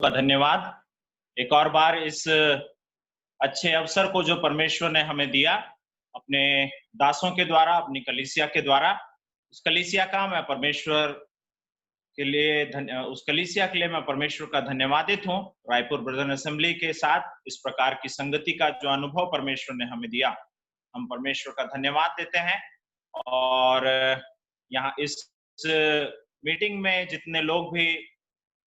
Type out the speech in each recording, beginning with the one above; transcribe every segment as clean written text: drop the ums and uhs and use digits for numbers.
का धन्यवाद। एक और बार इस अच्छे अवसर को जो परमेश्वर ने हमें दिया, अपने दासों के द्वारा, अपनी कलीसिया के द्वारा, उस कलीसिया का मैं परमेश्वर के लिए उस कलीसिया के लिए मैं परमेश्वर का धन्यवादित हूँ। रायपुर ब्रदर असेंबली के साथ इस प्रकार की संगति का जो अनुभव परमेश्वर ने हमें दिया, हम परमेश्वर का धन्यवाद देते हैं। और यहाँ इस मीटिंग में जितने लोग भी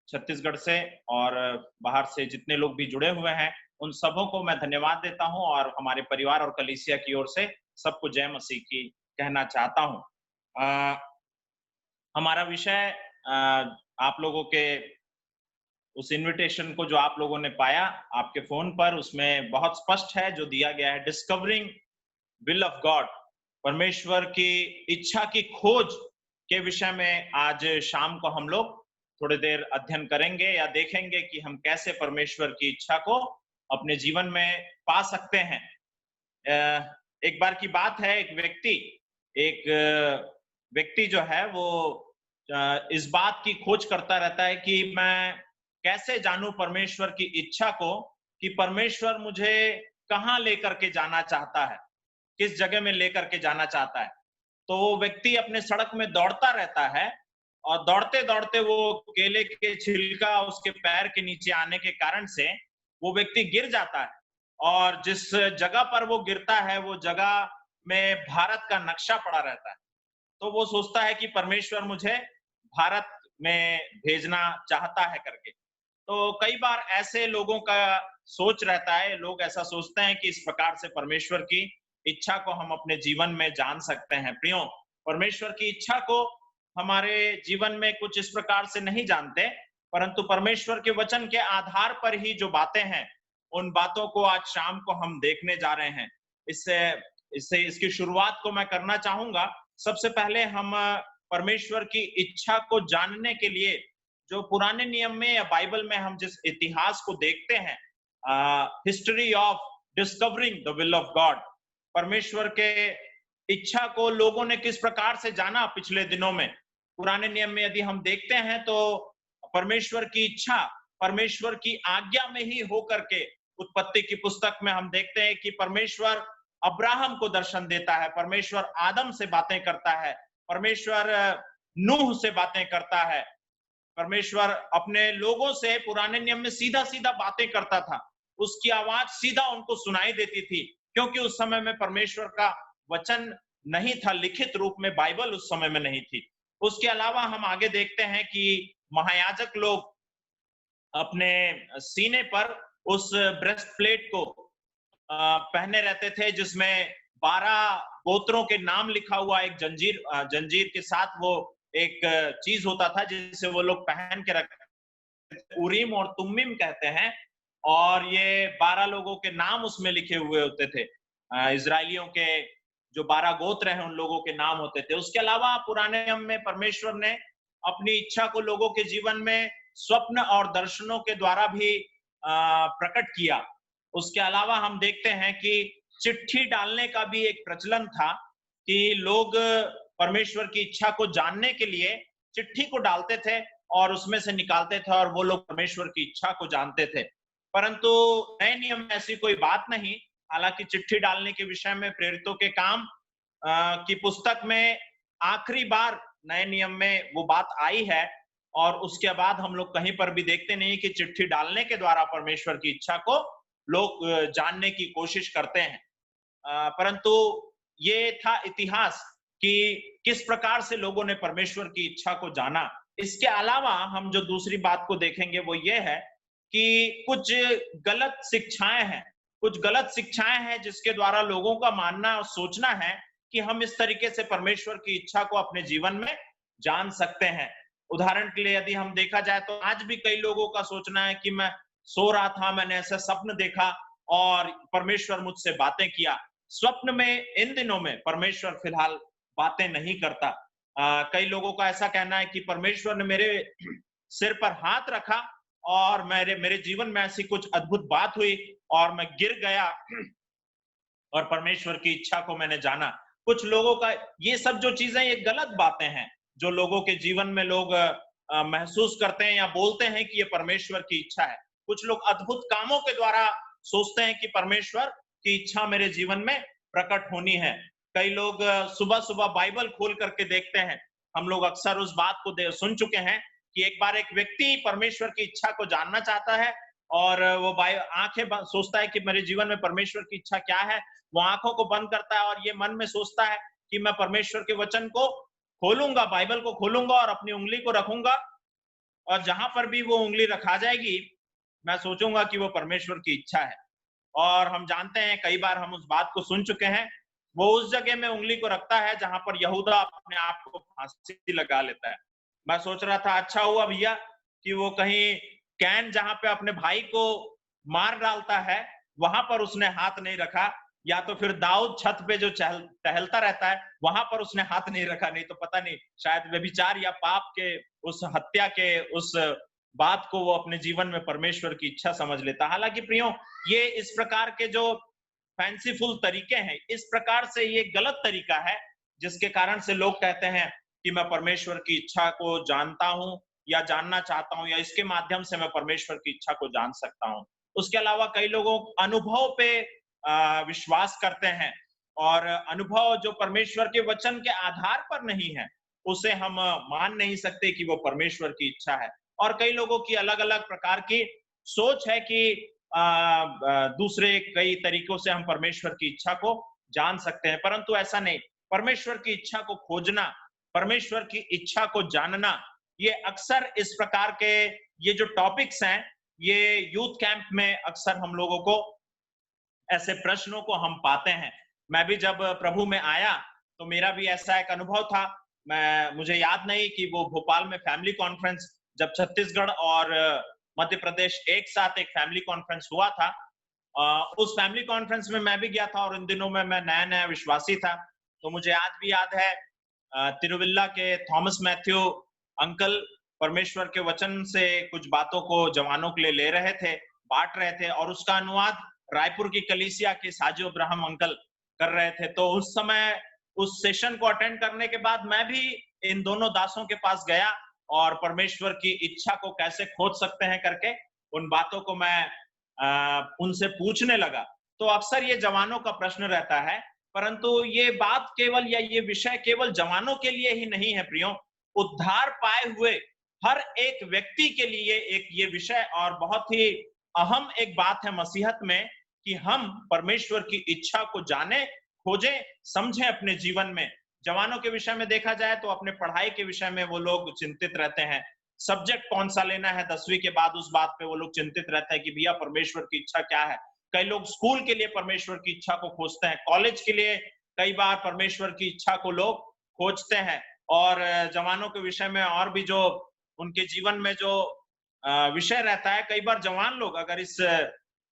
छत्तीसगढ़ से और बाहर से जितने लोग भी जुड़े हुए हैं, उन सबों को मैं धन्यवाद देता हूँ और हमारे परिवार और कलीसिया की ओर से सबको जय मसीह की कहना चाहता हूँ। हमारा विषय आप लोगों के उस इनविटेशन को जो आप लोगों ने पाया आपके फोन पर, उसमें बहुत स्पष्ट है जो दिया गया है, डिस्कवरिंग विल ऑफ गॉड, परमेश्वर की इच्छा की खोज के विषय में आज शाम को हम लोग थोड़ी देर अध्ययन करेंगे या देखेंगे कि हम कैसे परमेश्वर की इच्छा को अपने जीवन में पा सकते हैं। एक बार की बात है, एक व्यक्ति जो है वो इस बात की खोज करता रहता है कि मैं कैसे जानूं परमेश्वर की इच्छा को, कि परमेश्वर मुझे कहाँ लेकर के जाना चाहता है, किस जगह में लेकर के जाना चाहता है। तो वो व्यक्ति अपने सड़क में दौड़ता रहता है और दौड़ते दौड़ते वो केले के छिलका उसके पैर के नीचे आने के कारण से वो व्यक्ति गिर जाता है, और जिस जगह पर वो गिरता है वो जगह में भारत का नक्शा पड़ा रहता है। तो वो सोचता है कि परमेश्वर मुझे भारत में भेजना चाहता है करके। तो कई बार ऐसे लोगों का सोच रहता है, लोग ऐसा सोचते हैं कि इस प्रकार से परमेश्वर की इच्छा को हम अपने जीवन में जान सकते हैं। प्रियो, परमेश्वर की इच्छा को हमारे जीवन में कुछ इस प्रकार से नहीं जानते, परंतु परमेश्वर के वचन के आधार पर ही जो बातें हैं, उन बातों को आज शाम को हम देखने जा रहे हैं। इससे इससे इसकी शुरुआत को मैं करना चाहूंगा। सबसे पहले हम परमेश्वर की इच्छा को जानने के लिए जो पुराने नियम में या बाइबल में हम जिस इतिहास को देखते हैं, history of discovering the will of God, परमेश्वर के इच्छा को लोगों ने किस प्रकार से जाना पिछले दिनों में। पुराने नियम में यदि हम देखते हैं तो परमेश्वर की इच्छा परमेश्वर की आज्ञा में ही हो करके, उत्पत्ति की पुस्तक में हम देखते हैं कि परमेश्वर अब्राहम को दर्शन देता है, परमेश्वर आदम से बातें करता है, परमेश्वर नूह से बातें करता है, परमेश्वर अपने लोगों से पुराने नियम में सीधा सीधा बातें करता था। उसकी आवाज सीधा उनको सुनाई देती थी, क्योंकि उस समय में परमेश्वर का वचन नहीं था, लिखित रूप में बाइबल उस समय में नहीं थी। उसके अलावा हम आगे देखते हैं कि महायाजक लोग अपने सीने पर उस ब्रेस्ट प्लेट को पहने रहते थे, जिसमें 12 गोत्रों के नाम लिखा हुआ एक जंजीर के साथ वो एक चीज होता था जिसे वो लोग पहन के रखते थे, उरीम और तुम्मीम कहते हैं। और ये 12 लोगों के नाम उसमें लिखे हुए होते थे, इजरायलियों के जो 12 गोत्र हैं उन लोगों के नाम होते थे। उसके अलावा पुराने नियम में परमेश्वर ने अपनी इच्छा को लोगों के जीवन में स्वप्न और दर्शनों के द्वारा भी प्रकट किया। उसके अलावा हम देखते हैं कि चिट्ठी डालने का भी एक प्रचलन था, कि लोग परमेश्वर की इच्छा को जानने के लिए चिट्ठी को डालते थे और उसमें से निकालते थे, और वो लोग परमेश्वर की इच्छा को जानते थे। परंतु नए नियम में ऐसी कोई बात नहीं। हालांकि चिट्ठी डालने के विषय में प्रेरितों के काम की पुस्तक में आखिरी बार नए नियम में वो बात आई है, और उसके बाद हम लोग कहीं पर भी देखते नहीं कि चिट्ठी डालने के द्वारा परमेश्वर की इच्छा को लोग जानने की कोशिश करते हैं। परंतु ये था इतिहास कि किस प्रकार से लोगों ने परमेश्वर की इच्छा को जाना। इसके अलावा हम जो दूसरी बात को देखेंगे वो ये है कि कुछ गलत शिक्षाएं हैं जिसके द्वारा लोगों का मानना और सोचना है कि हम इस तरीके से परमेश्वर की इच्छा को अपने जीवन में जान सकते हैं। उदाहरण के लिए यदि हम देखा जाए तो आज भी कई लोगों का सोचना है कि मैं सो रहा था, मैंने ऐसा सपन देखा और परमेश्वर मुझसे बातें किया। स्वप्न में इन दिनों में परमेश्वर फिलहाल बातें नहीं करता। कई लोगों का ऐसा कहना है कि परमेश्वर ने मेरे सिर पर हाथ रखा और मेरे जीवन में ऐसी कुछ अद्भुत बात हुई और मैं गिर गया और परमेश्वर की इच्छा को मैंने जाना। कुछ लोगों का ये सब जो चीजें, ये गलत बातें हैं जो लोगों के जीवन में लोग महसूस करते हैं या बोलते हैं कि ये परमेश्वर की इच्छा है। कुछ लोग अद्भुत कामों के द्वारा सोचते हैं कि परमेश्वर की इच्छा मेरे जीवन में प्रकट होनी है। कई लोग सुबह-सुबह बाइबल खोल करके देखते हैं। हम लोग अक्सर उस बात को सुन चुके हैं कि एक बार एक व्यक्ति परमेश्वर की इच्छा को जानना चाहता है और वो आंखें सोचता है कि मेरे जीवन में परमेश्वर की इच्छा क्या है। वो आंखों को बंद करता है और ये मन में सोचता है कि मैं परमेश्वर के वचन को खोलूंगा, बाइबल को खोलूंगा और अपनी उंगली को रखूंगा, और जहां पर भी वो उंगली रखा जाएगी मैं सोचूंगा कि वो परमेश्वर की इच्छा है। और हम जानते हैं, कई बार हम उस बात को सुन चुके हैं, वो उस जगह में उंगली को रखता है जहां पर यहूदा अपने आप को फांसी लगा लेता है। मैं सोच रहा था अच्छा हुआ भैया कि वो कहीं कैन जहां पे अपने भाई को मार डालता है वहां पर उसने हाथ नहीं रखा, या तो फिर दाऊद छत पे जो टहलता रहता है वहां पर उसने हाथ नहीं रखा, नहीं तो पता नहीं शायद व्यभिचार या पाप के उस हत्या के उस बात को वो अपने जीवन में परमेश्वर की इच्छा समझ लेता। हालांकि प्रियो, ये इस प्रकार के जो फैंसीफुल तरीके हैं, इस प्रकार से ये गलत तरीका है जिसके कारण से लोग कहते हैं कि मैं परमेश्वर की इच्छा को जानता हूं या जानना चाहता हूं, या इसके माध्यम से मैं परमेश्वर की इच्छा को जान सकता हूं। उसके अलावा कई लोगों अनुभव पे विश्वास करते हैं, और अनुभव जो परमेश्वर के वचन के आधार पर नहीं है उसे हम मान नहीं सकते कि वो परमेश्वर की इच्छा है। और कई लोगों की अलग अलग प्रकार की सोच है कि दूसरे कई तरीकों से हम परमेश्वर की इच्छा को जान सकते हैं, परंतु ऐसा नहीं। परमेश्वर की इच्छा को खोजना, परमेश्वर की इच्छा को जानना, ये अक्सर इस प्रकार के ये जो टॉपिक्स हैं, ये यूथ कैंप में अक्सर हम लोगों को ऐसे प्रश्नों को हम पाते हैं। मैं भी जब प्रभु में आया तो मेरा भी ऐसा एक अनुभव था। मुझे याद नहीं कि वो भोपाल में फैमिली कॉन्फ्रेंस, जब छत्तीसगढ़ और मध्य प्रदेश एक साथ एक फैमिली कॉन्फ्रेंस हुआ था, उस फैमिली कॉन्फ्रेंस में मैं भी गया था और इन दिनों में मैं नया नया विश्वासी था। तो मुझे आज भी याद है, तिरुविल्ला के थॉमस मैथ्यू अंकल परमेश्वर के वचन से कुछ बातों को जवानों के लिए ले रहे थे, बांट रहे थे, और उसका अनुवाद रायपुर की कलीसिया के साजो अब्राहम अंकल कर रहे थे। तो उस समय उस सेशन को अटेंड करने के बाद मैं भी इन दोनों दासों के पास गया और परमेश्वर की इच्छा को कैसे खोज सकते हैं करके उन बातों को मैं उनसे पूछने लगा। तो अक्सर ये जवानों का प्रश्न रहता है, परंतु ये बात केवल या ये विषय केवल जवानों के लिए ही नहीं है प्रियो, उद्धार पाए हुए हर एक व्यक्ति के लिए एक ये विषय और बहुत ही अहम एक बात है मसीहत में, कि हम परमेश्वर की इच्छा को जाने, खोजें, समझें अपने जीवन में। जवानों के विषय में देखा जाए तो अपने पढ़ाई के विषय में वो लोग चिंतित रहते हैं, सब्जेक्ट कौन सा लेना है 10वीं के बाद, उस बात पे वो लोग चिंतित रहते हैं कि भैया परमेश्वर की इच्छा क्या है। कई लोग स्कूल के लिए परमेश्वर की इच्छा को खोजते हैं, कॉलेज के लिए कई बार परमेश्वर की इच्छा को लोग खोजते हैं। और जवानों के विषय में और भी जो उनके जीवन में जो विषय रहता है, कई बार जवान लोग अगर इस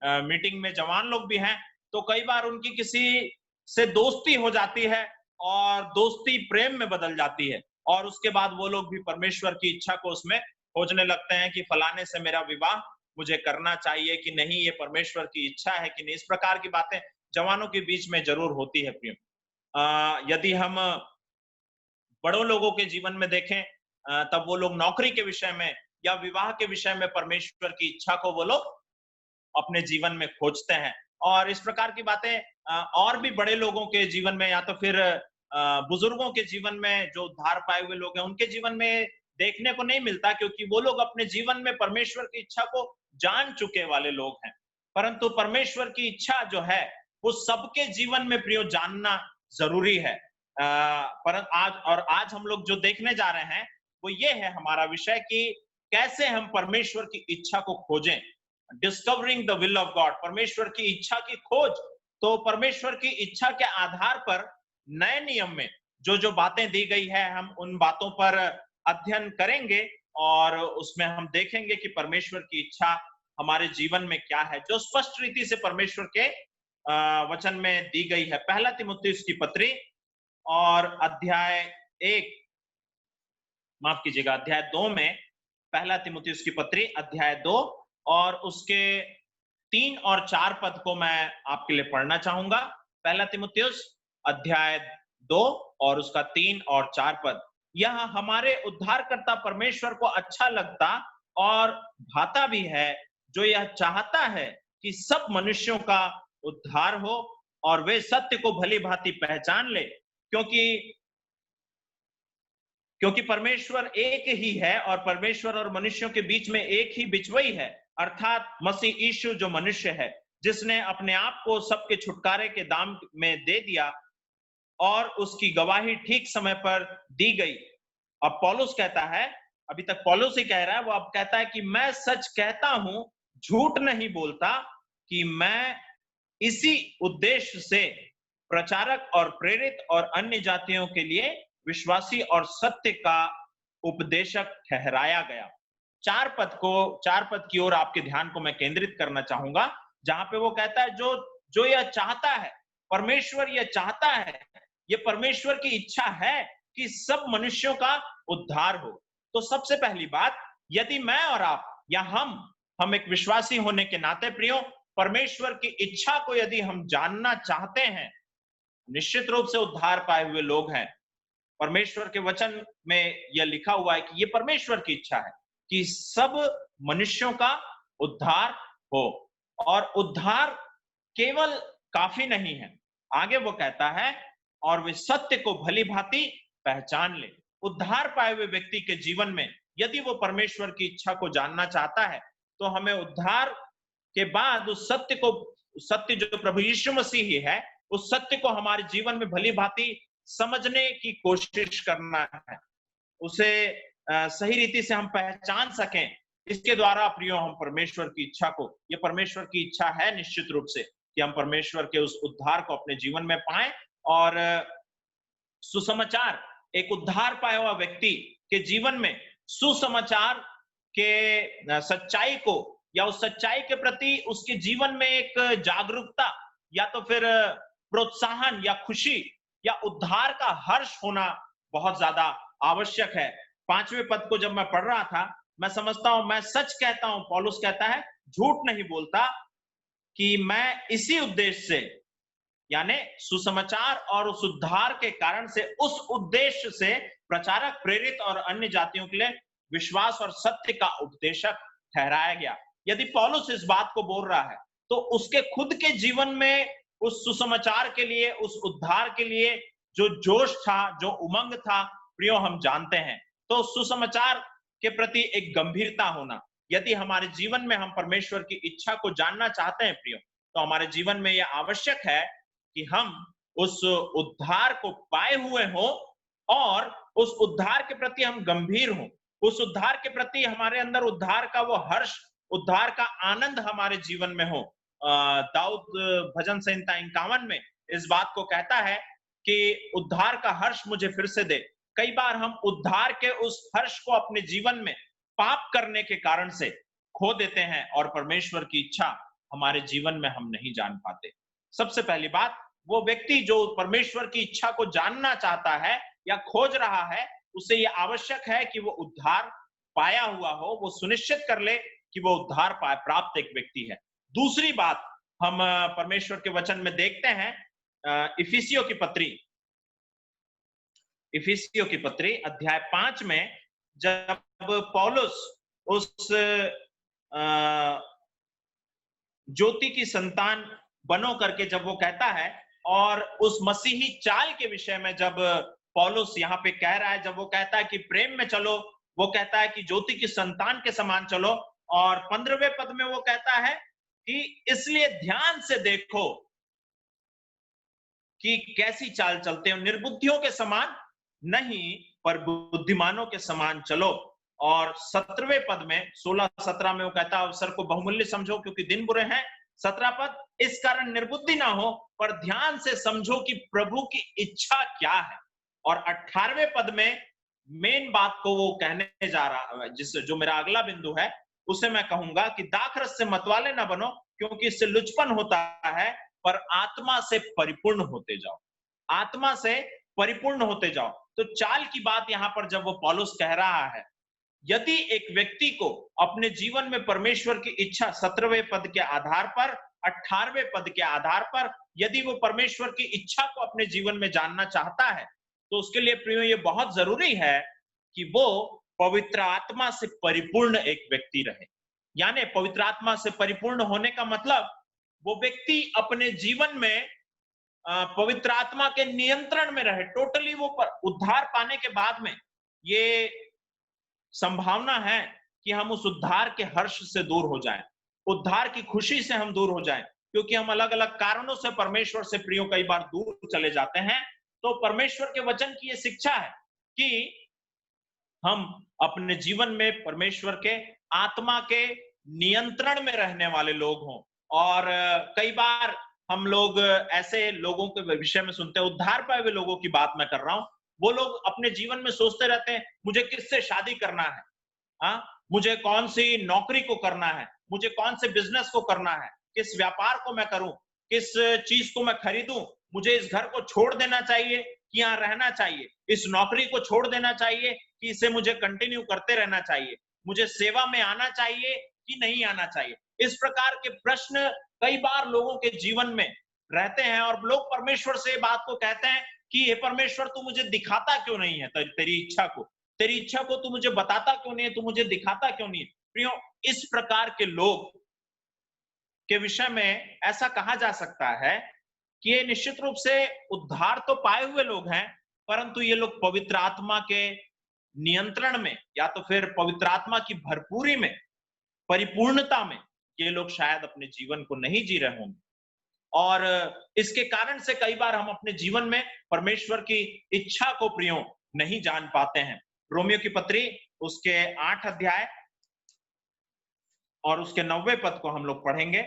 मीटिंग में जवान लोग भी हैं तो कई बार उनकी किसी से दोस्ती हो जाती है और दोस्ती प्रेम में बदल जाती है, और उसके बाद वो लोग भी परमेश्वर की इच्छा को उसमें खोजने लगते हैं कि फलाने से मेरा विवाह मुझे करना चाहिए कि नहीं, ये परमेश्वर की इच्छा है कि नहीं। इस प्रकार की बातें जवानों के बीच में जरूर होती है प्रिय। यदि हम बड़ों लोगों के जीवन में देखें, तब वो लोग नौकरी के विषय में या विवाह के विषय में परमेश्वर की इच्छा को वो लोग अपने जीवन में खोजते हैं। और इस प्रकार की बातें और भी बड़े लोगों के जीवन में या तो फिर बुजुर्गों के जीवन में, जो उद्धार पाए हुए लोग हैं उनके जीवन में देखने को नहीं मिलता, क्योंकि वो लोग अपने जीवन में परमेश्वर की इच्छा को जान चुके वाले लोग हैं। परंतु परमेश्वर की इच्छा जो है वो सबके जीवन में प्रियो जानना जरूरी है। पर आज हम लोग जो देखने जा रहे हैं वो ये है हमारा विषय, कि कैसे हम परमेश्वर की इच्छा को खोजें। Discovering the will of God, परमेश्वर की इच्छा की खोज। तो परमेश्वर की इच्छा के आधार पर नए नियम में जो जो बातें दी गई है, हम उन बातों पर अध्ययन करेंगे और उसमें हम देखेंगे कि परमेश्वर की इच्छा हमारे जीवन में क्या है, जो स्पष्ट रीति से परमेश्वर के वचन में दी गई है। पहला तीमुथियुस की पत्री और अध्याय 1, माफ कीजिएगा, अध्याय 2 में, पहला तीमुथियुस की पत्री अध्याय 2 और उसके 3 और 4 पद को मैं आपके लिए पढ़ना चाहूंगा। पहला तीमुथियुस अध्याय 2 और उसका 3 और 4 पद। यह हमारे उद्धारकर्ता परमेश्वर को अच्छा लगता और भाता भी है, जो यह चाहता है कि सब मनुष्यों का उद्धार हो और वे सत्य को भली भांति पहचान ले, क्योंकि क्योंकि परमेश्वर एक ही है और परमेश्वर और मनुष्यों के बीच में एक ही बिचवई है, अर्थात मसीह यीशु जो मनुष्य है, जिसने अपने आप को सबके छुटकारे के दाम में दे दिया और उसकी गवाही ठीक समय पर दी गई। अब पौलुस कहता है, अभी तक पौलुस ही कह रहा है, वो अब कहता है कि मैं सच कहता हूं, झूठ नहीं बोलता, कि मैं इसी उद्देश्य से प्रचारक और प्रेरित और अन्य जातियों के लिए विश्वासी और सत्य का उपदेशक ठहराया गया। चार पद की ओर आपके ध्यान को मैं केंद्रित करना चाहूंगा, जहां पे वो कहता है जो जो यह चाहता है, परमेश्वर यह चाहता है, ये परमेश्वर की इच्छा है कि सब मनुष्यों का उद्धार हो। तो सबसे पहली बात, यदि मैं और आप या हम एक विश्वासी होने के नाते प्रियो, परमेश्वर की इच्छा को यदि हम जानना चाहते हैं, निश्चित रूप से उद्धार पाए हुए लोग हैं। परमेश्वर के वचन में यह लिखा हुआ है कि यह परमेश्वर की इच्छा है कि सब मनुष्यों का उद्धार हो, और उद्धार केवल काफी नहीं है। आगे वो कहता है, और वे सत्य को भली भांति पहचान ले। उद्धार पाए हुए व्यक्ति के जीवन में यदि वो परमेश्वर की इच्छा को जानना चाहता है, तो हमें उद्धार के बाद उस सत्य जो प्रभु यीशु मसीह ही है, उस सत्य को हमारे जीवन में भली भांति समझने की कोशिश करना है, उसे सही रीति से हम पहचान सकें। इसके द्वारा प्रियो हम परमेश्वर की इच्छा को, ये परमेश्वर की इच्छा है निश्चित रूप से कि हम परमेश्वर के उस उद्धार को अपने जीवन में पाएं। और सुसमाचार, एक उद्धार पाया हुआ व्यक्ति के जीवन में सुसमाचार के सच्चाई को, या उस सच्चाई के प्रति उसके जीवन में एक जागरूकता, या तो फिर प्रोत्साहन या खुशी या उद्धार का हर्ष होना बहुत ज्यादा आवश्यक है। 5वें पद को जब मैं पढ़ रहा था, मैं समझता हूं, मैं सच कहता हूं, पौलुस कहता है, झूठ नहीं बोलता, कि मैं इसी उद्देश्य से, यानी सुसमाचार और उस उद्धार के कारण से, उस उद्देश्य से प्रचारक, प्रेरित और अन्य जातियों के लिए विश्वास और सत्य का उपदेशक ठहराया गया। यदि पौलुस इस बात को बोल रहा है, तो उसके खुद के जीवन में उस सुसमाचार के लिए, उस उद्धार के लिए जो जोश था, जो उमंग था, प्रियो हम जानते हैं। तो सुसमाचार के प्रति एक गंभीरता होना, यदि हमारे जीवन में हम परमेश्वर की इच्छा को जानना चाहते हैं प्रियो, तो हमारे जीवन में यह आवश्यक है कि हम उस उद्धार को पाए हुए हों और उस उद्धार के प्रति हम गंभीर हों, उस उद्धार के प्रति हमारे अंदर उद्धार का वो हर्ष, उद्धार का आनंद हमारे जीवन में हो। दाऊद भजन संहिता 51 में इस बात को कहता है कि उद्धार का हर्ष मुझे फिर से दे। कई बार हम उद्धार के उस हर्ष को अपने जीवन में पाप करने के कारण से खो देते हैं और परमेश्वर की इच्छा हमारे जीवन में हम नहीं जान पाते। सबसे पहली बात, वो व्यक्ति जो परमेश्वर की इच्छा को जानना चाहता है या खोज रहा है, उसे यह आवश्यक है कि वो उद्धार पाया हुआ हो, वो सुनिश्चित कर ले कि वो उद्धार प्राप्त एक व्यक्ति है। दूसरी बात हम परमेश्वर के वचन में देखते हैं, इफिसियों की पत्री अध्याय 5 में, जब पौलुस उस ज्योति की संतान बनो करके जब वो कहता है, और उस मसीही चाल के विषय में जब पौलुस यहाँ पे कह रहा है, जब वो कहता है कि प्रेम में चलो, वो कहता है कि ज्योति की संतान के समान चलो, और 15वें पद में वो कहता है कि इसलिए ध्यान से देखो कि कैसी चाल चलते हो, निर्बुद्धियों के समान नहीं पर बुद्धिमानों के समान चलो। और 17वें पद में, 16-17 में वो कहता है, अवसर को बहुमूल्य समझो क्योंकि दिन बुरे हैं। 17 पद, इस कारण निर्बुद्धि ना हो पर ध्यान से समझो कि प्रभु की इच्छा क्या है। और 18वें पद में मेन बात को वो कहने जा रहा है, जो मेरा अगला बिंदु है, उसे मैं कहूंगा कि दाखरस से मतवाले ना बनो क्योंकि इससे लुचपन होता है, पर आत्मा से परिपूर्ण होते जाओ, आत्मा से परिपूर्ण होते जाओ। तो चाल की बात यहां पर जब वो पौलुस कह रहा है, यदि एक व्यक्ति को अपने जीवन में परमेश्वर की इच्छा 17वें पद के आधार पर, 18वें पद के आधार पर, यदि वो परमेश्वर की इच्छा को अपने जीवन में जानना चाहता है, तो उसके लिए प्रियो ये बहुत जरूरी है कि वो पवित्र आत्मा से परिपूर्ण एक व्यक्ति रहे। यानी पवित्र आत्मा से परिपूर्ण होने का मतलब वो व्यक्ति अपने जीवन में पवित्र आत्मा के नियंत्रण में रहे, टोटली वो उद्धार पाने के बाद में ये संभावना है कि हम उस उद्धार के हर्ष से दूर हो जाएं, उद्धार की खुशी से हम दूर हो जाएं, क्योंकि हम अलग अलग कारणों से परमेश्वर से प्रियो कई बार दूर चले जाते हैं। तो परमेश्वर के वचन की ये शिक्षा है कि हम अपने जीवन में परमेश्वर के आत्मा के नियंत्रण में रहने वाले लोग हों। और कई बार हम लोग ऐसे लोगों के विषय में सुनते हैं, उद्धार पाए हुए लोगों की बात मैं कर रहा हूं, वो लोग अपने जीवन में सोचते रहते हैं मुझे किससे शादी करना है, हाँ, मुझे कौन सी नौकरी को करना है, मुझे कौन से बिजनेस को करना है, किस व्यापार को मैं करूं, किस चीज को मैं खरीदूं, मुझे इस घर को छोड़ देना चाहिए कि यहाँ रहना चाहिए, इस नौकरी को छोड़ देना चाहिए कि इसे मुझे कंटिन्यू करते रहना चाहिए, मुझे सेवा में आना चाहिए कि नहीं आना चाहिए। इस प्रकार के प्रश्न कई बार लोगों के जीवन में रहते हैं और लोग परमेश्वर से बात को कहते हैं कि हे परमेश्वर, तू मुझे दिखाता क्यों नहीं है तेरी इच्छा को, तेरी इच्छा को तू मुझे बताता क्यों नहीं है, तू मुझे दिखाता क्यों नहीं है। प्रियो, इस प्रकार के लोग के विषय में ऐसा कहा जा सकता है कि ये निश्चित रूप से उद्धार तो पाए हुए लोग हैं, परंतु ये लोग पवित्र आत्मा के नियंत्रण में या तो फिर पवित्र आत्मा की भरपूरी में, परिपूर्णता में ये लोग शायद अपने जीवन को नहीं जी रहे होंगे। और इसके कारण से कई बार हम अपने जीवन में परमेश्वर की इच्छा को प्रियो नहीं जान पाते हैं। रोमियो की पत्री उसके 8 अध्याय और उसके 90 पद को हम लोग पढ़ेंगे।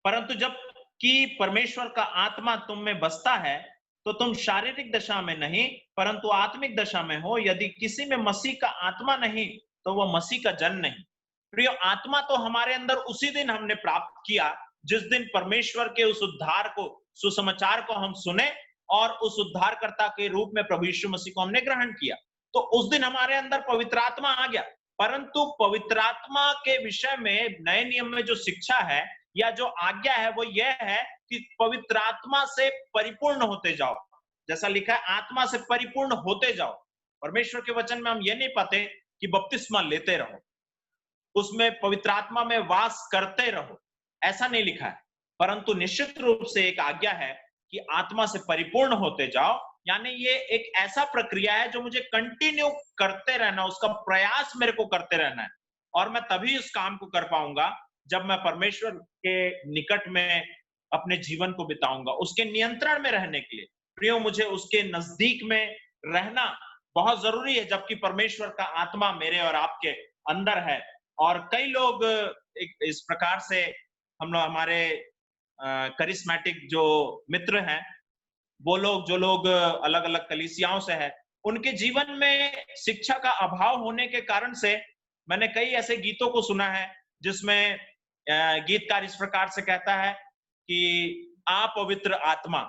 परंतु जब कि परमेश्वर का आत्मा तुम में बसता है तो तुम शारीरिक दशा में नहीं परंतु आत्मिक दशा में हो। यदि किसी में मसीह का आत्मा नहीं तो वह मसीह का जन नहीं। प्रियो, आत्मा तो हमारे अंदर उसी दिन हमने प्राप्त किया जिस दिन परमेश्वर के उस उद्धार को, सुसमाचार को हम सुने और उस उद्धारकर्ता के रूप में प्रभु यीशु मसीह को हमने ग्रहण किया। तो उस दिन हमारे अंदर पवित्र आत्मा आ गया। परंतु पवित्र आत्मा के विषय में नए नियम में जो शिक्षा है या जो आज्ञा है वो यह है कि पवित्र आत्मा से परिपूर्ण होते जाओ। जैसा लिखा है, आत्मा से परिपूर्ण होते जाओ। परमेश्वर के वचन में हम ये नहीं पाते कि बपतिस्मा लेते रहो, उसमें पवित्र आत्मा में वास करते रहो, ऐसा नहीं लिखा है। परंतु निश्चित रूप से एक आज्ञा है कि आत्मा से परिपूर्ण होते जाओ। यानी ये एक ऐसा प्रक्रिया है जो मुझे कंटिन्यू करते रहना, उसका प्रयास मेरे को करते रहना है। और मैं तभी उस काम को कर पाऊंगा जब मैं परमेश्वर के निकट में अपने जीवन को बिताऊंगा, उसके नियंत्रण में रहने के लिए। प्रियो, मुझे उसके नजदीक में रहना बहुत जरूरी है, जबकि परमेश्वर का आत्मा मेरे और आपके अंदर है। और कई लोग इस प्रकार से हम लोग, हमारे करिस्मेटिक जो मित्र हैं, वो लोग जो लोग अलग अलग कलीसियाओं से है, उनके जीवन में शिक्षा का अभाव होने के कारण से मैंने कई ऐसे गीतों को सुना है जिसमें गीतकार इस प्रकार से कहता है कि आ पवित्र आत्मा,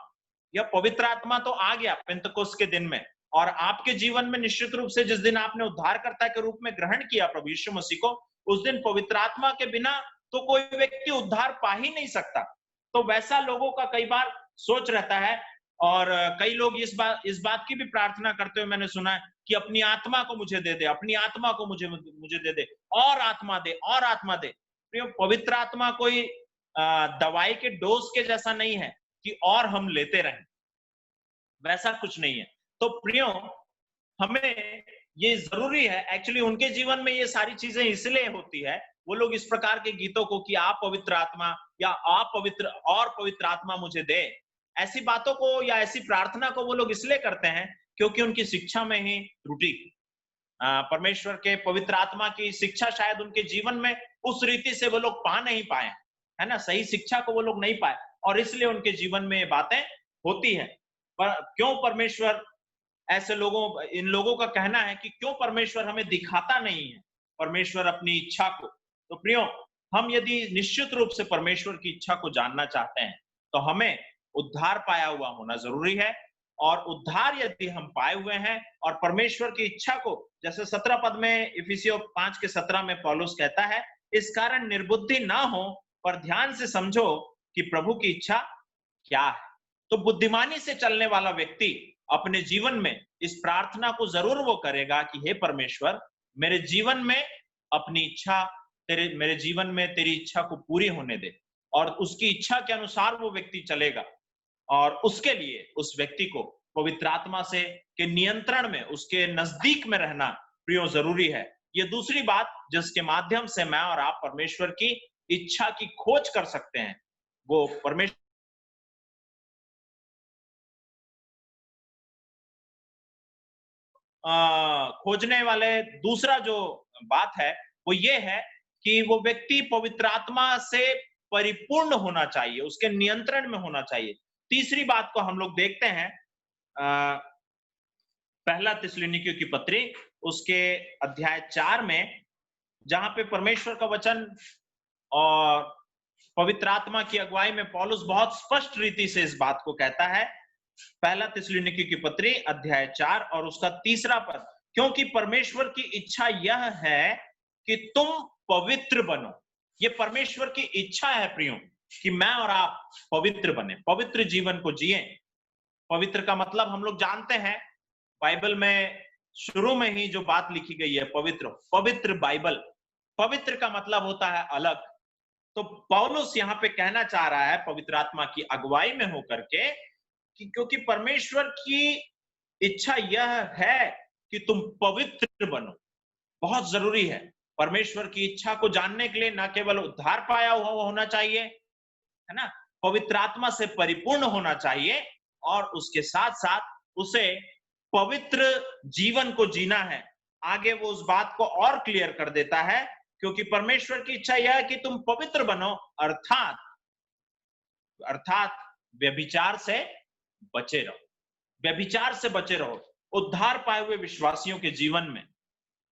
या पवित्र आत्मा तो आ गया पेंतकोस्त के दिन में, और आपके जीवन में निश्चित रूप से जिस दिन आपने उद्धारकर्ता के रूप में ग्रहण किया प्रभु यीशु मसीह को, उस दिन पवित्र आत्मा के बिना तो कोई व्यक्ति उद्धार पा ही नहीं सकता। तो वैसा लोगों का कई बार सोच रहता है। और कई लोग इस बात की भी प्रार्थना करते हुए मैंने सुना है कि अपनी आत्मा को मुझे दे दे, अपनी आत्मा को मुझे दे दे, और आत्मा दे, और आत्मा दे। पवित्र आत्मा कोई दवाई के डोज के जैसा नहीं है कि और हम लेते रहें, वैसा कुछ नहीं है। तो प्रियो, हमें ये जरूरी है, एक्चुअली उनके जीवन में ये सारी चीजें इसलिए होती है, वो लोग इस प्रकार के गीतों को कि आप पवित्र आत्मा या आप पवित्र और पवित्र आत्मा मुझे दे, ऐसी बातों को या ऐसी प्रार्थना को वो लोग इसलिए करते हैं क्योंकि उनकी शिक्षा में ही त्रुटि, परमेश्वर के पवित्र आत्मा की शिक्षा शायद उनके जीवन में उस रीति से वो लोग पा नहीं पाए, है ना, सही शिक्षा को वो लोग नहीं पाए, और इसलिए उनके जीवन में ये बातें होती है। पर क्यों परमेश्वर ऐसे लोगों, इन लोगों का कहना है कि क्यों परमेश्वर हमें दिखाता नहीं है परमेश्वर अपनी इच्छा को। तो प्रियो, हम यदि निश्चित रूप से परमेश्वर की इच्छा को जानना चाहते हैं तो हमें उद्धार पाया हुआ होना जरूरी है। और उद्धार यदि हम पाए हुए हैं और परमेश्वर की इच्छा को, जैसे 17 पद में, इफिसियों 5 के 17 में पौलुस कहता है, इस कारण निर्बुद्धि ना हो पर ध्यान से समझो कि प्रभु की इच्छा क्या है। तो बुद्धिमानी से चलने वाला व्यक्ति अपने जीवन में इस प्रार्थना को जरूर वो करेगा कि हे परमेश्वर, मेरे जीवन में अपनी इच्छा मेरे जीवन में तेरी इच्छा को पूरी होने दे, और उसकी इच्छा के अनुसार वो व्यक्ति चलेगा। और उसके लिए उस व्यक्ति को पवित्र आत्मा से के नियंत्रण में, उसके नजदीक में रहना प्रियो जरूरी है। ये दूसरी बात जिसके माध्यम से मैं और आप परमेश्वर की इच्छा की खोज कर सकते हैं, वो परमेश्वर खोजने वाले दूसरा जो बात है वो ये है कि वो व्यक्ति पवित्र आत्मा से परिपूर्ण होना चाहिए, उसके नियंत्रण में होना चाहिए। तीसरी बात को हम लोग देखते हैं पहला थिस्सलुनीकियों की पत्री उसके अध्याय 4 में, जहां पे परमेश्वर का वचन और पवित्र आत्मा की अगुवाई में पौलुस बहुत स्पष्ट रीति से इस बात को कहता है। पहला थिस्सलुनीकियों की पत्री अध्याय 4 और उसका 3 पद, क्योंकि परमेश्वर की इच्छा यह है कि तुम पवित्र बनो। ये परमेश्वर की इच्छा है प्रियो, कि मैं और आप पवित्र बने, पवित्र जीवन को जिए। पवित्र का मतलब हम लोग जानते हैं, बाइबल में शुरू में ही जो बात लिखी गई है, पवित्र, पवित्र बाइबल, पवित्र का मतलब होता है अलग। तो पौलुस यहाँ पे कहना चाह रहा है पवित्र आत्मा की अगुवाई में होकर के कि क्योंकि परमेश्वर की इच्छा यह है कि तुम पवित्र बनो। बहुत जरूरी है परमेश्वर की इच्छा को जानने के लिए, न केवल उद्धार पाया हुआ होना चाहिए, है ना, पवित्र आत्मा से परिपूर्ण होना चाहिए, और उसके साथ साथ उसे पवित्र जीवन को जीना है। आगे वो उस बात को और क्लियर कर देता है, क्योंकि परमेश्वर की इच्छा यह है कि तुम पवित्र बनो, अर्थात व्यभिचार से बचे रहो, व्यभिचार से बचे रहो। उद्धार पाए हुए विश्वासियों के जीवन में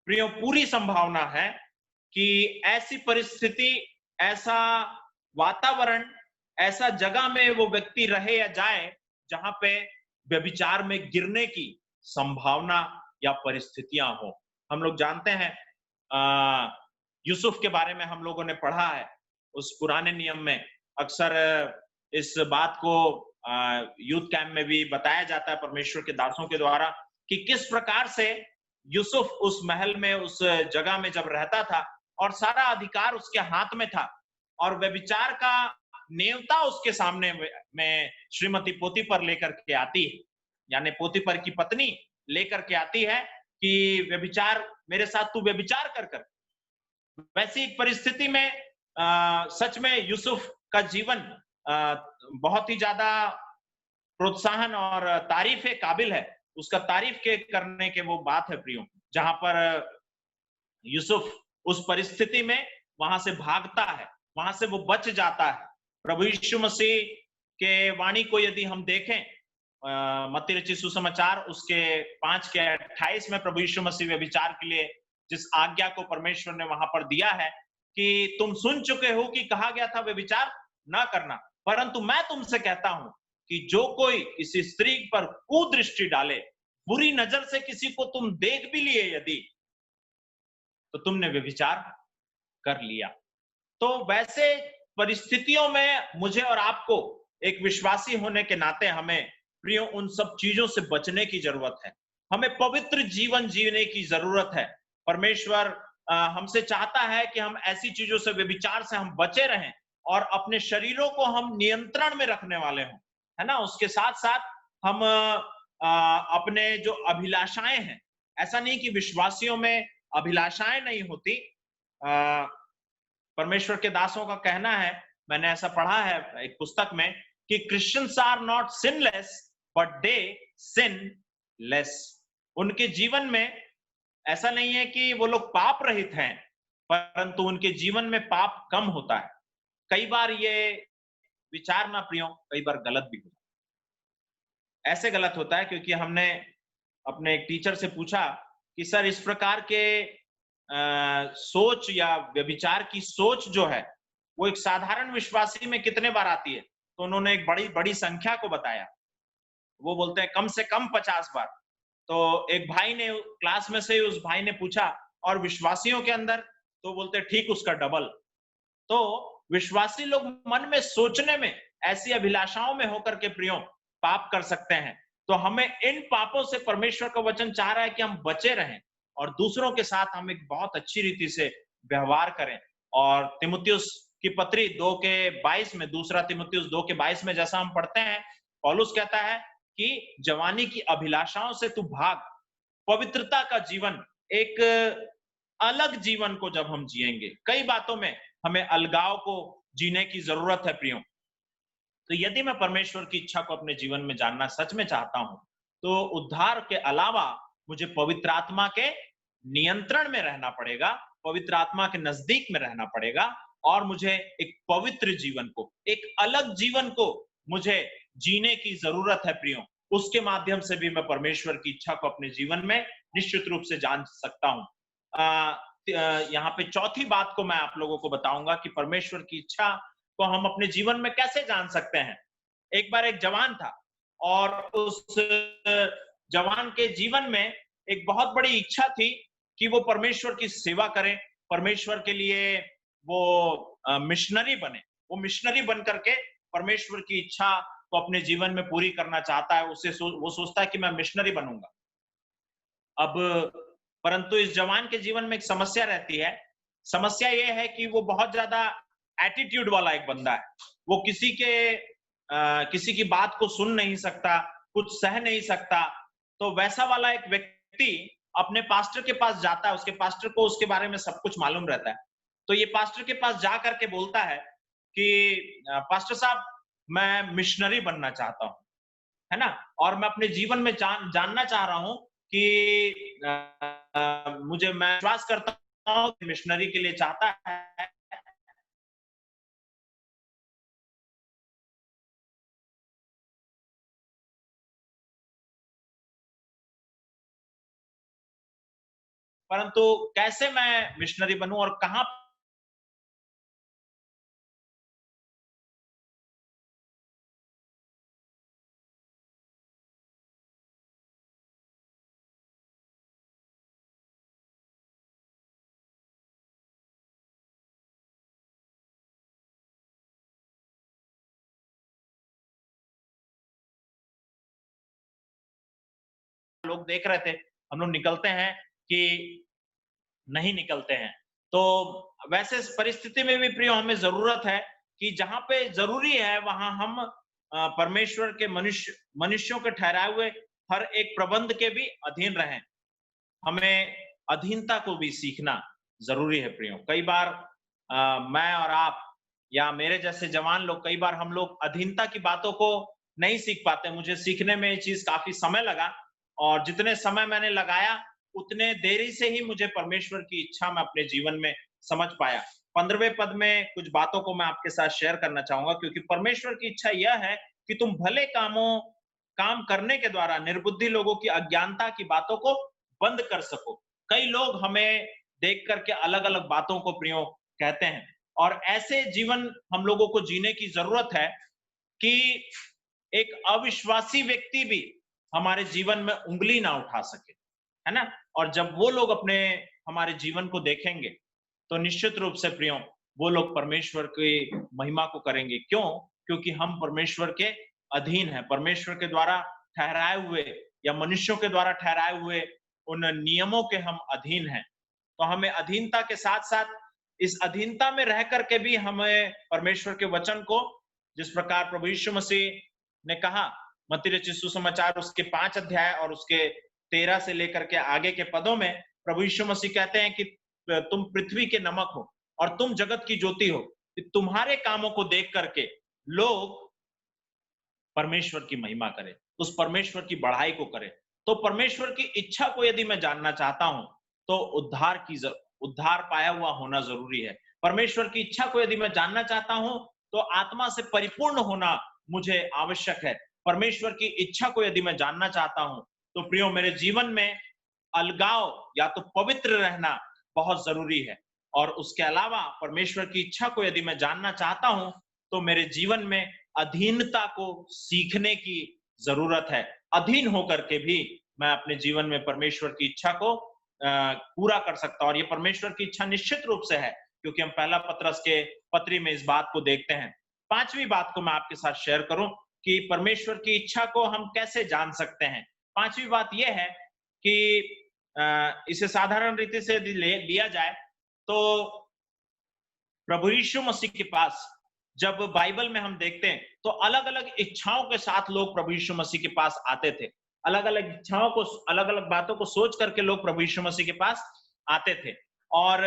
प्रियो पूरी संभावना है कि ऐसी परिस्थिति, ऐसा वातावरण, ऐसा जगह में वो व्यक्ति रहे या जाए जहां पे व्यभिचार में गिरने की संभावना या परिस्थितियां हो। हम लोग जानते हैं यूसुफ के बारे में हम लोगों ने पढ़ा है, उस पुराने नियम में अक्सर इस बात को यूथ कैंप में भी बताया जाता है परमेश्वर के दासों के द्वारा, कि किस प्रकार से यूसुफ उस महल में, उस जगह में जब रहता था और सारा अधिकार उसके हाथ में था, और व्यभिचार का नेवता उसके सामने में श्रीमती पोतीपर लेकर के आती है, यानी पोतीपर की पत्नी लेकर के आती है कि व्यभिचार, मेरे साथ तू व्यभिचार कर। वैसी एक परिस्थिति में सच में यूसुफ का जीवन बहुत ही ज्यादा प्रोत्साहन और तारीफ के काबिल है। उसका तारीफ के करने के वो बात है प्रियो, जहां पर यूसुफ उस परिस्थिति में वहां से भागता है, वहां से वो बच जाता है। प्रभु यीशु मसीह के वाणी को यदि हम देखें, मत्ती रचित सुसमाचार उसके 5:28 में प्रभु यीशु मसीह व्यभिचार के लिए जिस आज्ञा को परमेश्वर ने वहां पर दिया है कि तुम सुन चुके हो कि कहा गया था व्यभिचार ना करना, परंतु मैं तुमसे कहता हूं कि जो कोई किसी स्त्री पर कुदृष्टि डाले, बुरी नजर से किसी को तुम देख भी लिए यदि, तो तुमने व्यभिचार कर लिया। तो वैसे परिस्थितियों में मुझे और आपको एक विश्वासी होने के नाते हमें प्रियो उन सब चीजों से बचने की जरूरत है। हमें पवित्र जीवन जीने की जरूरत है। परमेश्वर हमसे चाहता है कि हम ऐसी चीजों से, व्यभिचार से हम बचे रहें और अपने शरीरों को हम नियंत्रण में रखने वाले हों, है ना। उसके साथ साथ हम अपने जो अभिलाषाएं हैं, ऐसा नहीं कि विश्वासियों में अभिलाषाएं नहीं होती। परमेश्वर के दासों का कहना है, मैंने ऐसा पढ़ा है एक पुस्तक में, कि Christians are not sinless but they sin less. उनके जीवन में ऐसा नहीं है कि वो लोग पाप रहित हैं, परंतु उनके जीवन में पाप कम होता है। कई बार ये विचार ना प्रियो, कई बार गलत भी होता है। ऐसे गलत होता है क्योंकि हमने अपने एक टीचर से पूछा कि सर इस प्रकार के सोच या व्यभिचार की सोच जो है वो एक साधारण विश्वासी में कितने बार आती है, तो उन्होंने एक बड़ी बड़ी संख्या को बताया। वो बोलते हैं कम से कम 50 बार। तो एक भाई ने क्लास में से, उस भाई ने पूछा और विश्वासियों के अंदर, तो बोलते ठीक उसका डबल। तो विश्वासी लोग मन में सोचने में, ऐसी अभिलाषाओं में होकर के प्रियो पाप कर सकते हैं। तो हमें इन पापों से परमेश्वर का वचन चाह रहा है कि हम बचे रहें और दूसरों के साथ हम एक बहुत अच्छी रीति से व्यवहार करें। और तीमुथियुस की पत्री 2 के 22 में, दूसरा तीमुथियुस 2 के 22 में जैसा हम पढ़ते हैं, पौलुस कहता है कि जवानी की अभिलाषाओं से तू भाग, पवित्रता का जीवन, एक अलग जीवन को जब हम जिएंगे, कई बातों में हमें अलगाव को जीने की जरूरत है प्रियो। तो यदि मैं परमेश्वर की इच्छा को अपने जीवन में जानना सच में चाहता हूं, तो उद्धार के अलावा मुझे पवित्र आत्मा के नियंत्रण में रहना पड़ेगा, पवित्र आत्मा के नजदीक में रहना पड़ेगा, और मुझे एक पवित्र जीवन को, एक अलग जीवन को मुझे जीने की जरूरत है प्रियो। उसके माध्यम से भी मैं परमेश्वर की इच्छा को अपने जीवन में निश्चित रूप से जान सकता हूं। यहाँ पे चौथी बात को मैं आप लोगों को बताऊंगा कि परमेश्वर की इच्छा को हम अपने जीवन में कैसे जान सकते हैं। एक बार एक जवान था और उस जवान के जीवन में एक बहुत बड़ी इच्छा थी कि वो परमेश्वर की सेवा करे, परमेश्वर के लिए वो मिशनरी बने। वो मिशनरी बन करके परमेश्वर की इच्छा को अपने जीवन में पूरी करना चाहता है। वो सोचता है कि मैं मिशनरी बनूंगा। अब परंतु इस जवान के जीवन में एक समस्या रहती है। समस्या ये है कि वो बहुत ज्यादा एटीट्यूड वाला एक बंदा है। वो किसी की बात को सुन नहीं सकता, कुछ सह नहीं सकता। तो वैसा वाला एक व्यक्ति अपने पास्टर के पास जाता है, उसके पास्टर को उसके बारे में सब कुछ मालूम रहता है। तो ये पास्टर के पास जा करके बोलता है कि पास्टर साहब, मैं मिशनरी बनना चाहता हूँ, है ना? और मैं अपने जीवन में जानना चाह रहा हूँ कि मैं विश्वास करता हूँ कि मिशनरी के लिए चाहता है। परंतु कैसे मैं मिशनरी बनूं और कहां। लोग देख रहे थे, हम लोग निकलते हैं कि नहीं निकलते हैं। तो वैसे परिस्थिति में भी प्रियो हमें जरूरत है कि जहां पे जरूरी है वहां हम परमेश्वर के मनुष्यों के ठहराए हुए हर एक प्रबंध के भी अधीन रहें। हमें अधीनता को भी सीखना जरूरी है प्रियो। कई बार मैं और आप या मेरे जैसे जवान लोग, कई बार हम लोग अधीनता की बातों को नहीं सीख पाते। मुझे सीखने में ये चीज काफी समय लगा, और जितने समय मैंने लगाया उतने देरी से ही मुझे परमेश्वर की इच्छा मैं अपने जीवन में समझ पाया। 15वें पद में कुछ बातों को मैं आपके साथ शेयर करना चाहूंगा, क्योंकि परमेश्वर की इच्छा यह है कि तुम भले काम करने के द्वारा निर्बुद्धि लोगों की अज्ञानता की बातों को बंद कर सको। कई लोग हमें देख करके अलग अलग बातों को प्रियो कहते हैं, और ऐसे जीवन हम लोगों को जीने की जरूरत है कि एक अविश्वासी व्यक्ति भी हमारे जीवन में उंगली ना उठा सके, है ना? और जब वो लोग अपने हमारे जीवन को देखेंगे, तो निश्चित रूप से प्रियो वो लोग परमेश्वर की महिमा को करेंगे। क्यों? क्योंकि हम परमेश्वर के अधीन हैं, परमेश्वर के द्वारा ठहराए हुए या मनुष्यों के द्वारा ठहराए हुए उन नियमों के हम अधीन हैं। तो हमें अधीनता के साथ साथ इस अधीनता में रह करके भी हमें परमेश्वर के वचन को, जिस प्रकार प्रभु यीशु मसीह ने कहा मत्ती रचित सुसमाचार उसके 5 अध्याय और उसके 13 से लेकर के आगे के पदों में प्रभु यीशु मसीह कहते हैं कि तुम पृथ्वी के नमक हो और तुम जगत की ज्योति हो, कि तुम्हारे कामों को देख करके लोग परमेश्वर की महिमा करें, उस परमेश्वर की बढ़ाई को करें। तो परमेश्वर की इच्छा को यदि मैं जानना चाहता हूं, तो उद्धार पाया हुआ होना जरूरी है। परमेश्वर की इच्छा को यदि मैं जानना चाहता हूं, तो आत्मा से परिपूर्ण होना मुझे आवश्यक है। परमेश्वर की इच्छा को यदि मैं जानना चाहता हूं, तो प्रियो मेरे जीवन में अलगाव या तो पवित्र रहना बहुत जरूरी है। और उसके अलावा परमेश्वर की इच्छा को यदि मैं जानना चाहता हूं, तो मेरे जीवन में अधीनता को सीखने की जरूरत है। अधीन होकर के भी मैं अपने जीवन में परमेश्वर की इच्छा को पूरा कर सकता हूं। और ये परमेश्वर की इच्छा निश्चित रूप से है, क्योंकि हम पहला पत्रस के पत्री में इस बात को देखते हैं। 5वीं बात को मैं आपके साथ शेयर करूं, कि परमेश्वर की इच्छा को हम कैसे जान सकते हैं। पांचवी बात यह है कि इसे साधारण रीति से लिया जाए तो प्रभु यीशु मसीह के पास जब बाइबल में हम देखते हैं तो अलग अलग इच्छाओं के साथ लोग प्रभु यीशु मसीह के पास आते थे। अलग अलग इच्छाओं को, अलग अलग बातों को सोच करके लोग प्रभु यीशु मसीह के पास आते थे। और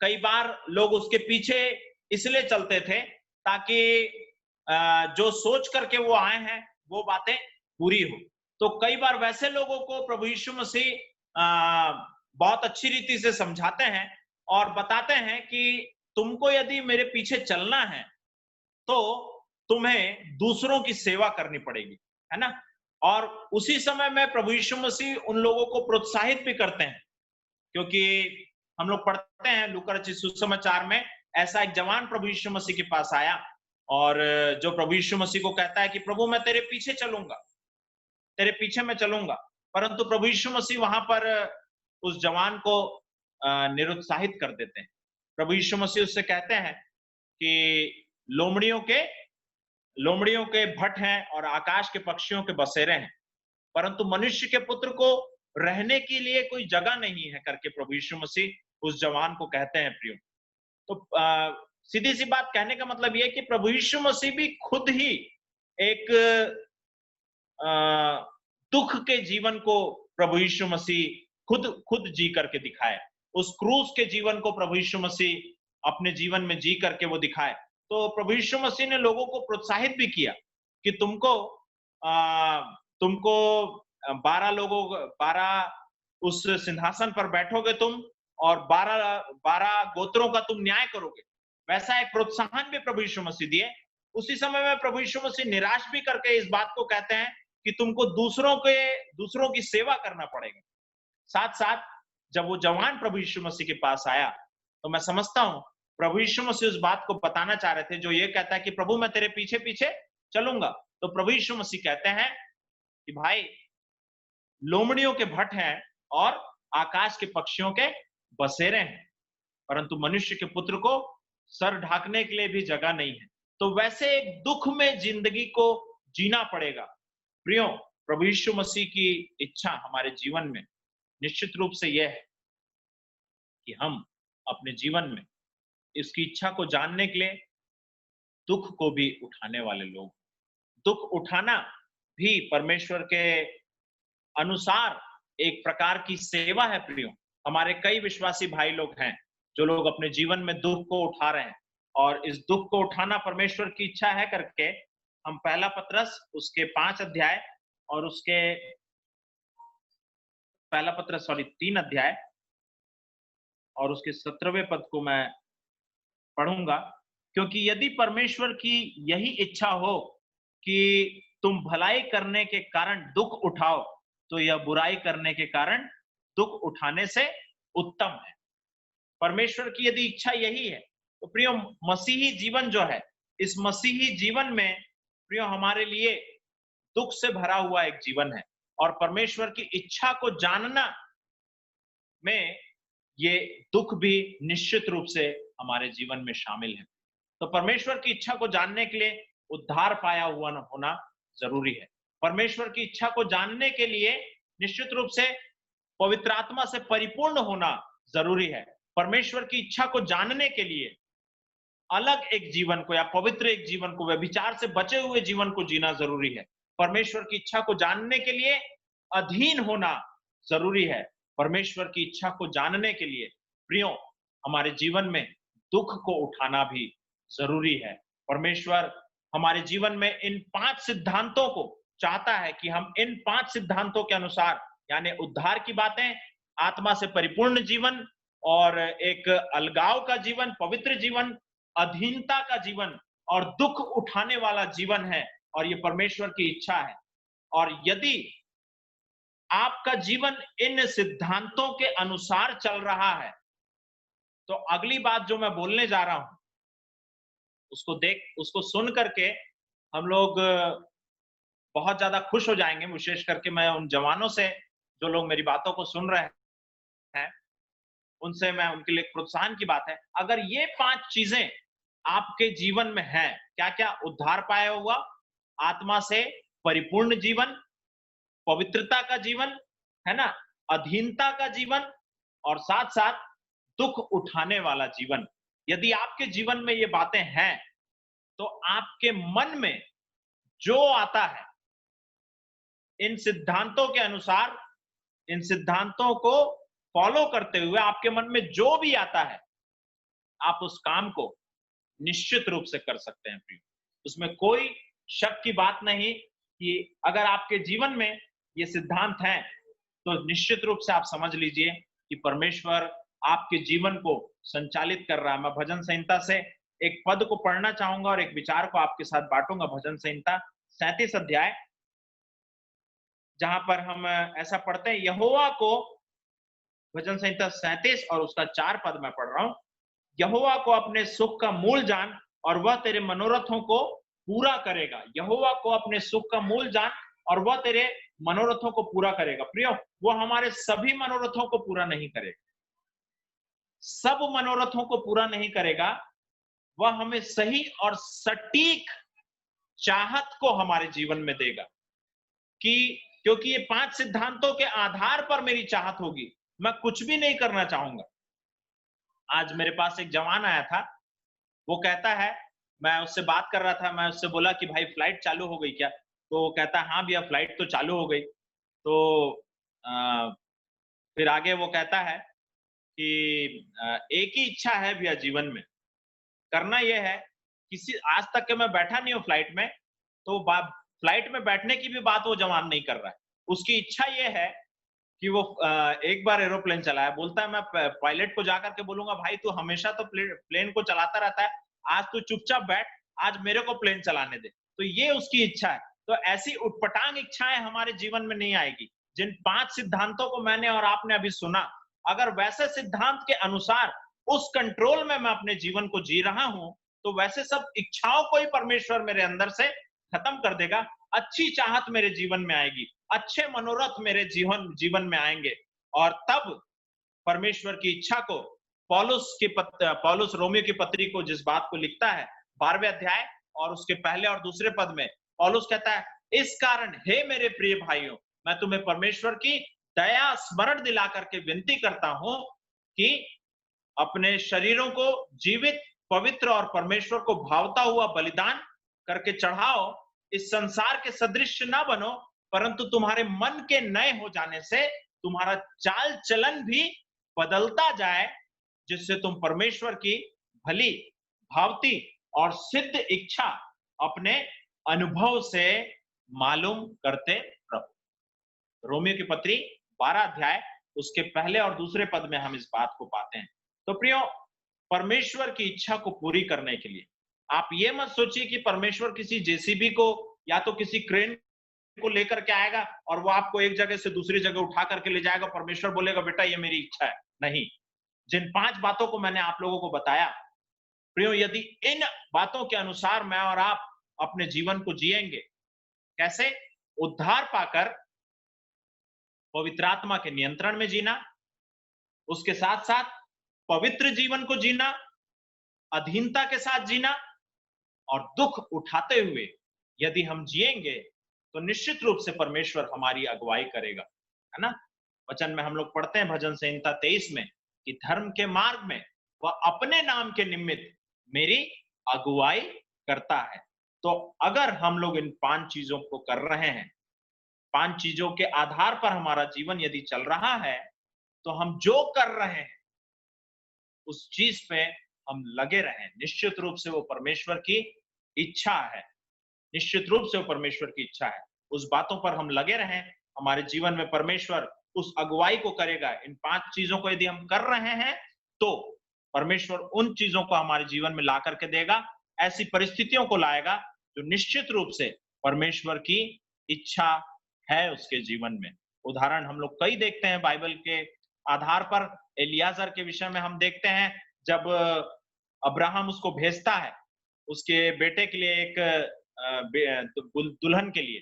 कई बार लोग उसके पीछे इसलिए चलते थे ताकि जो सोच करके वो आए हैं वो बातें पूरी हो। तो कई बार वैसे लोगों को प्रभु यीशु मसीह बहुत अच्छी रीति से समझाते हैं और बताते हैं कि तुमको यदि मेरे पीछे चलना है तो तुम्हें दूसरों की सेवा करनी पड़ेगी, है ना। और उसी समय में प्रभु यीशु मसीह उन लोगों को प्रोत्साहित भी करते हैं, क्योंकि हम लोग पढ़ते हैं लूका रचित सुसमाचार में ऐसा एक जवान प्रभु यीशु मसीह के पास आया और जो प्रभु यीशु मसीह को कहता है कि प्रभु मैं तेरे पीछे चलूंगा, तेरे पीछे मैं चलूंगा। परंतु प्रभु यीशु मसीह वहां पर उस जवान को निरुत्साहित कर देते हैं। प्रभु यीशु मसीह उससे कहते हैं कि लोमड़ियों के भट हैं और आकाश के पक्षियों के बसेरे हैं, परंतु मनुष्य के पुत्र को रहने के लिए कोई जगह नहीं है करके प्रभु यीशु मसीह उस जवान को कहते हैं प्रियो। तो सीधी सी बात कहने का मतलब यह कि प्रभु यीशु मसीह भी खुद ही एक दुख के जीवन को प्रभु यीशु मसीह खुद जी करके दिखाए। उस क्रूस के जीवन को प्रभु यीशु मसीह अपने जीवन में जी करके वो दिखाए। तो प्रभु यीशु मसीह ने लोगों को प्रोत्साहित भी किया कि तुमको 12 उस सिंहासन पर बैठोगे तुम और 12 गोत्रों का तुम न्याय करोगे। वैसा एक प्रोत्साहन भी प्रभु यीशु मसीह दिए। उसी समय में प्रभु यीशु मसीह निराश भी करके इस बात को कहते हैं कि तुमको दूसरों की सेवा करना पड़ेगा। साथ साथ जब वो जवान प्रभु यीशु मसीह के पास आया तो मैं समझता हूं प्रभु यीशु मसीह उस बात को बताना चाह रहे थे जो ये कहता है कि प्रभु मैं तेरे पीछे पीछे चलूंगा। तो प्रभु यीशु मसीह कहते हैं कि भाई लोमड़ियों के भट हैं और आकाश के पक्षियों के बसेरे हैं, परंतु मनुष्य के पुत्र को सर ढाकने के लिए भी जगह नहीं है। तो वैसे एक दुख में जिंदगी को जीना पड़ेगा। प्रियो, प्रभु यीशु मसीह की इच्छा हमारे जीवन में निश्चित रूप से यह है कि हम अपने जीवन में इसकी इच्छा को जानने के लिए दुख को भी उठाने वाले लोग। दुख उठाना भी परमेश्वर के अनुसार एक प्रकार की सेवा है प्रियो। हमारे कई विश्वासी भाई लोग हैं जो लोग अपने जीवन में दुख को उठा रहे हैं और इस दुख को उठाना परमेश्वर की इच्छा है करके हम पहला पत्रस उसके 5 अध्याय और उसके पहला पत्रस 3 अध्याय और उसके 17वें पद को मैं पढ़ूंगा। क्योंकि यदि परमेश्वर की यही इच्छा हो कि तुम भलाई करने के कारण दुख उठाओ तो यह बुराई करने के कारण दुख उठाने से उत्तम है। परमेश्वर की यदि इच्छा यही है तो प्रियो मसीही जीवन जो है, इस मसीही जीवन में प्रियो हमारे लिए दुख से भरा हुआ एक जीवन है और परमेश्वर की इच्छा को जानना में ये दुख भी निश्चित रूप से हमारे जीवन में शामिल है। तो परमेश्वर की इच्छा को जानने के लिए उद्धार पाया हुआ होना जरूरी है। परमेश्वर की इच्छा को जानने के लिए निश्चित रूप से पवित्र आत्मा से परिपूर्ण होना जरूरी है। परमेश्वर की इच्छा को जानने के लिए अलग एक जीवन को या पवित्र एक जीवन को, व्यभिचार से बचे हुए जीवन को जीना जरूरी है। परमेश्वर की इच्छा को जानने के लिए अधीन होना जरूरी है। परमेश्वर की इच्छा को जानने के लिए प्रियो हमारे जीवन में दुख को उठाना भी जरूरी है। परमेश्वर हमारे जीवन में इन 5 सिद्धांतों को चाहता है कि हम इन 5 सिद्धांतों के अनुसार, यानी उद्धार की बातें, आत्मा से परिपूर्ण जीवन और एक अलगाव का जीवन, पवित्र जीवन, अधीनता का जीवन और दुख उठाने वाला जीवन है और ये परमेश्वर की इच्छा है। और यदि आपका जीवन इन सिद्धांतों के अनुसार चल रहा है तो अगली बात जो मैं बोलने जा रहा हूं उसको सुन करके हम लोग बहुत ज्यादा खुश हो जाएंगे। विशेष करके मैं उन जवानों से जो लोग मेरी बातों को सुन रहे हैं उनसे मैं उनके लिए प्रोत्साहन की बात है, अगर ये 5 चीजें आपके जीवन में हैं, क्या क्या? उद्धार पाया हुआ, आत्मा से परिपूर्ण जीवन, पवित्रता का जीवन, है ना, अधीनता का जीवन, और साथ साथ दुख उठाने वाला जीवन। यदि आपके जीवन में ये बातें हैं, तो आपके मन में जो आता है, इन सिद्धांतों के अनुसार, इन सिद्धांतों को फॉलो करते हुए आपके मन में जो भी आता है, आप उस काम को निश्चित रूप से कर सकते हैं प्रिय। उसमें कोई शक की बात नहीं कि अगर आपके जीवन में ये सिद्धांत हैं, तो निश्चित रूप से आप समझ लीजिए कि परमेश्वर आपके जीवन को संचालित कर रहा है। मैं भजन संहिता से एक पद को पढ़ना चाहूंगा और एक विचार को आपके साथ बांटूंगा। भजन संहिता 37 अध्याय, जहां पर हम ऐसा पढ़ते हैं, यहोवा को, भजन संहिता 37 और उसका 4 पद मैं पढ़ रहा हूं। यहोवा को अपने सुख का मूल जान और वह तेरे मनोरथों को पूरा करेगा। यहोवा को अपने सुख का मूल जान और वह तेरे मनोरथों को पूरा करेगा। प्रियो, वो हमारे सभी मनोरथों को पूरा नहीं करेगा, सब मनोरथों को पूरा नहीं करेगा। वह हमें सही और सटीक चाहत को हमारे जीवन में देगा, कि क्योंकि ये 5 सिद्धांतों के आधार पर मेरी चाहत होगी, मैं कुछ भी नहीं करना चाहूंगा। आज मेरे पास एक जवान आया था, वो कहता है, मैं उससे बात कर रहा था, मैं उससे बोला कि भाई फ्लाइट चालू हो गई क्या? तो वो कहता है, हाँ भैया फ्लाइट तो चालू हो गई। तो अ, फिर आगे वो कहता है कि एक ही इच्छा है भैया जीवन में, करना ये है, किसी आज तक के मैं बैठा नहीं हूँ फ्लाइट में, तो फ्लाइट में बैठने की भी बात वो जवान नहीं कर रहा है। उसकी इच्छा ये है कि वो एक बार एरोप्लेन चलाया, बोलता है मैं पायलट को जाकर के बोलूंगा, भाई तू हमेशा तो प्लेन को चलाता रहता है, आज तू चुपचाप बैठ, आज मेरे को प्लेन चलाने दे। तो ये उसकी इच्छा है। तो ऐसी उटपटांग इच्छाएं हमारे जीवन में नहीं आएगी। जिन 5 सिद्धांतों को मैंने और आपने अभी सुना, अगर वैसे सिद्धांत के अनुसार उस कंट्रोल में मैं अपने जीवन को जी रहा हूं, तो वैसे सब इच्छाओं को ही परमेश्वर मेरे अंदर से खत्म कर देगा। अच्छी चाहत मेरे जीवन में आएगी, अच्छे मनोरथ मेरे जीवन में आएंगे। और तब परमेश्वर की इच्छा को, पौलुस रोमियो की पत्री को जिस बात को लिखता है 12वें अध्याय और उसके पहले और दूसरे पद में, पौलुस कहता है, इस कारण हे मेरे प्रिय भाइयों, मैं तुम्हें परमेश्वर की दया स्मरण दिला करके विनती करता हूं कि अपने शरीरों को जीवित, पवित्र और परमेश्वर को भावता हुआ बलिदान करके चढ़ाओ। इस संसार के सदृश ना बनो, परंतु तुम्हारे मन के नए हो जाने से तुम्हारा चाल चलन भी बदलता जाए, जिससे तुम परमेश्वर की भली, भावती और सिद्ध इच्छा अपने अनुभव से मालूम करते रहो। रोमियो की पत्री 12 अध्याय उसके पहले और दूसरे पद में हम इस बात को पाते हैं। तो प्रियो, परमेश्वर की इच्छा को पूरी करने के लिए आप ये मत सोचिए कि परमेश्वर किसी जेसीबी को या तो किसी क्रेन को लेकर के आएगा और वो आपको एक जगह से दूसरी जगह उठा करके ले जाएगा, परमेश्वर बोलेगा बेटा ये मेरी इच्छा है। नहीं, जिन 5 बातों को मैंने आप लोगों को बताया प्रियो, यदि इन बातों के अनुसार मैं और आप अपने जीवन को जिएंगे, कैसे? उद्धार पाकर पवित्र आत्मा के नियंत्रण में जीना, उसके साथ साथ पवित्र जीवन को जीना, अधीनता के साथ जीना, और दुख उठाते हुए यदि हम जिएंगे, तो निश्चित रूप से परमेश्वर हमारी अगुवाई करेगा, है ना? वचन में हम लोग पढ़ते हैं भजन संहिता 23 में कि धर्म के मार्ग में वह अपने नाम के निमित्त मेरी अगुवाई करता है। तो अगर हम लोग इन 5 चीजों को कर रहे हैं, 5 चीजों के आधार पर हमारा जीवन यदि चल रहा है, तो हम जो कर रहे हैं उस चीज पे हम लगे रहें। निश्चित रूप से वो परमेश्वर की इच्छा है, निश्चित रूप से वो परमेश्वर की इच्छा है। उस बातों पर हम लगे रहें, हमारे जीवन में परमेश्वर उस अगुवाई को करेगा। इन 5 चीजों को यदि हम कर रहे हैं, तो परमेश्वर उन चीजों को हमारे जीवन में ला करके देगा, ऐसी परिस्थितियों को लाएगा जो निश्चित रूप से परमेश्वर की इच्छा है उसके जीवन में। उदाहरण हम लोग कई देखते हैं बाइबल के आधार पर। एलियाजर के विषय में हम देखते हैं, जब अब्राहम उसको भेजता है उसके बेटे के लिए, एक दुल्हन के लिए,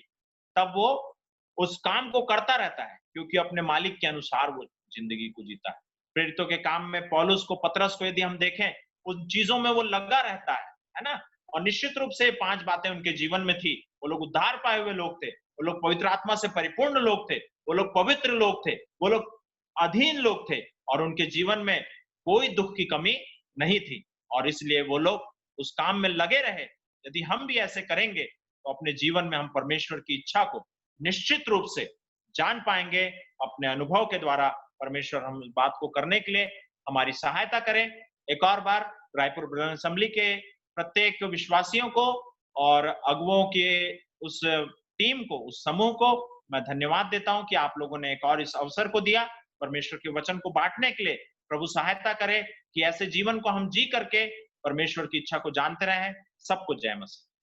तब वो उस काम को करता रहता है क्योंकि अपने मालिक के अनुसार वो जिंदगी को जीता है। प्रेरितों के काम में पौलुस को, पतरस को यदि हम देखें, उन चीजों में वो लगा रहता है ना? और निश्चित रूप से 5 बातें उनके जीवन में थी। वो लोग उद्धार पाए हुए लोग थे, वो लोग पवित्र आत्मा से परिपूर्ण लोग थे, वो लोग पवित्र लोग थे, वो लोग अधीन लोग थे और उनके जीवन में कोई दुःख की कमी नहीं थी और इसलिए वो लोग उस काम में लगे रहे। यदि हम भी ऐसे करेंगे तो अपने जीवन में हम परमेश्वर की इच्छा को निश्चित रूप से जान पाएंगे। अपने अनुभव के द्वारा परमेश्वर हम इस बात को करने के लिए हमारी सहायता करें। एक और बार रायपुर ब्रदर असेंबली के प्रत्येक विश्वासियों को और अगुवों के उस टीम को, उस समूह को मैं धन्यवाद देता हूं कि आप लोगों ने एक और इस अवसर को दिया परमेश्वर के वचन को बांटने के लिए। प्रभु सहायता करे कि ऐसे जीवन को हम जी करके परमेश्वर की इच्छा को जानते रहें। सबको जय मसीह।